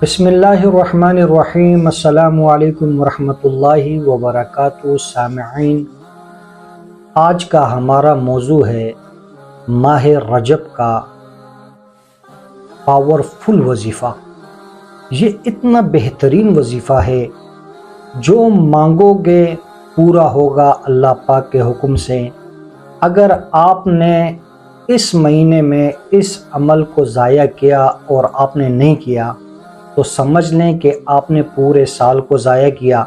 بسم اللہ الرحمن الرحیم۔ السلام علیکم ورحمۃ اللہ وبرکاتہ۔ سامعین، آج کا ہمارا موضوع ہے ماہ رجب کا پاورفل وظیفہ۔ یہ اتنا بہترین وظیفہ ہے، جو مانگو گے پورا ہوگا اللہ پاک کے حکم سے۔ اگر آپ نے اس مہینے میں اس عمل کو ضائع کیا اور آپ نے نہیں کیا تو سمجھ لیں کہ آپ نے پورے سال کو ضائع کیا۔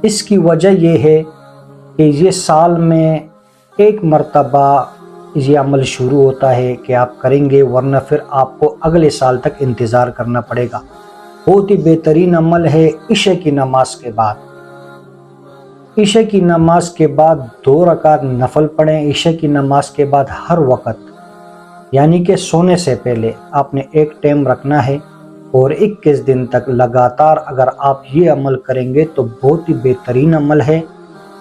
اس کی وجہ یہ ہے کہ یہ سال میں ایک مرتبہ یہ عمل شروع ہوتا ہے کہ آپ کریں گے، ورنہ پھر آپ کو اگلے سال تک انتظار کرنا پڑے گا۔ بہت ہی بہترین عمل ہے۔ عشاء کی نماز کے بعد، عشاء کی نماز کے بعد 2 رکعت نفل پڑھیں۔ عشاء کی نماز کے بعد ہر وقت، یعنی کہ سونے سے پہلے آپ نے ایک ٹائم رکھنا ہے، اور 21 دن تک لگاتار اگر آپ یہ عمل کریں گے تو بہت ہی بہترین عمل ہے۔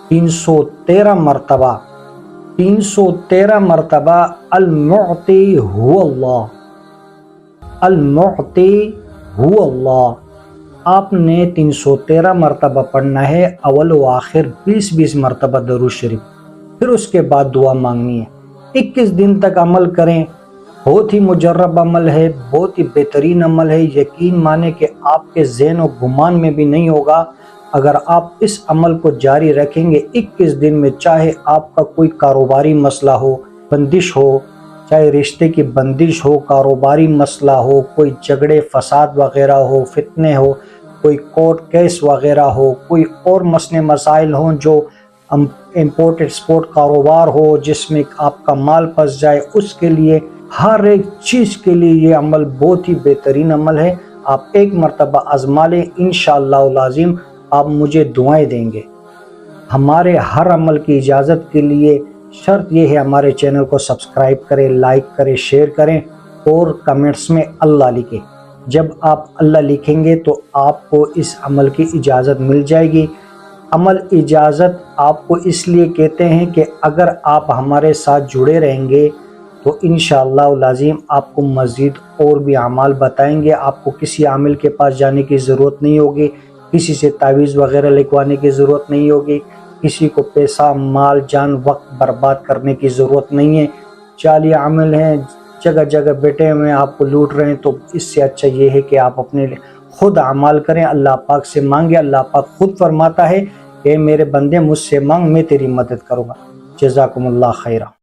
313 مرتبہ المعطی هو اللہ، المعطی هو اللہ آپ نے 313 مرتبہ پڑھنا ہے۔ اول و آخر 20 مرتبہ درود شریف، پھر اس کے بعد دعا مانگنی ہے۔ 21 دن تک عمل کریں۔ بہت ہی مجرب عمل ہے، بہت ہی بہترین عمل ہے۔ یقین مانے کہ آپ کے ذہن و گمان میں بھی نہیں ہوگا اگر آپ اس عمل کو جاری رکھیں گے 21 دن میں، چاہے آپ کا کوئی کاروباری مسئلہ ہو، بندش ہو، چاہے رشتے کی بندش ہو، کاروباری مسئلہ ہو، کوئی جھگڑے فساد وغیرہ ہو، فتنے ہو، کوئی کورٹ کیس وغیرہ ہو، کوئی اور مسئلے مسائل ہوں، جو امپورٹ ایکسپورٹ کاروبار ہو جس میں آپ کا مال پھنس جائے، اس کے لیے، ہر ایک چیز کے لیے یہ عمل بہت ہی بہترین عمل ہے۔ آپ ایک مرتبہ آزما لیں، انشاءاللہ العظیم آپ مجھے دعائیں دیں گے۔ ہمارے ہر عمل کی اجازت کے لیے شرط یہ ہے، ہمارے چینل کو سبسکرائب کریں، لائک کریں، شیئر کریں، اور کمنٹس میں اللہ لکھیں۔ جب آپ اللہ لکھیں گے تو آپ کو اس عمل کی اجازت مل جائے گی۔ عمل اجازت آپ کو اس لیے کہتے ہیں کہ اگر آپ ہمارے ساتھ جڑے رہیں گے تو انشاءاللہ العظیم آپ کو مزید اور بھی اعمال بتائیں گے۔ آپ کو کسی عامل کے پاس جانے کی ضرورت نہیں ہوگی، کسی سے تعویذ وغیرہ لکھوانے کی ضرورت نہیں ہوگی، کسی کو پیسہ، مال، جان، وقت برباد کرنے کی ضرورت نہیں ہے۔ جعلی عامل ہیں، جگہ جگہ بیٹھے ہوئے آپ کو لوٹ رہے ہیں، تو اس سے اچھا یہ ہے کہ آپ اپنے خود اعمال کریں، اللہ پاک سے مانگیں۔ اللہ پاک خود فرماتا ہے کہ میرے بندے مجھ سے مانگ، میں تیری مدد کروں گا۔ جزاکم اللہ خیرہ۔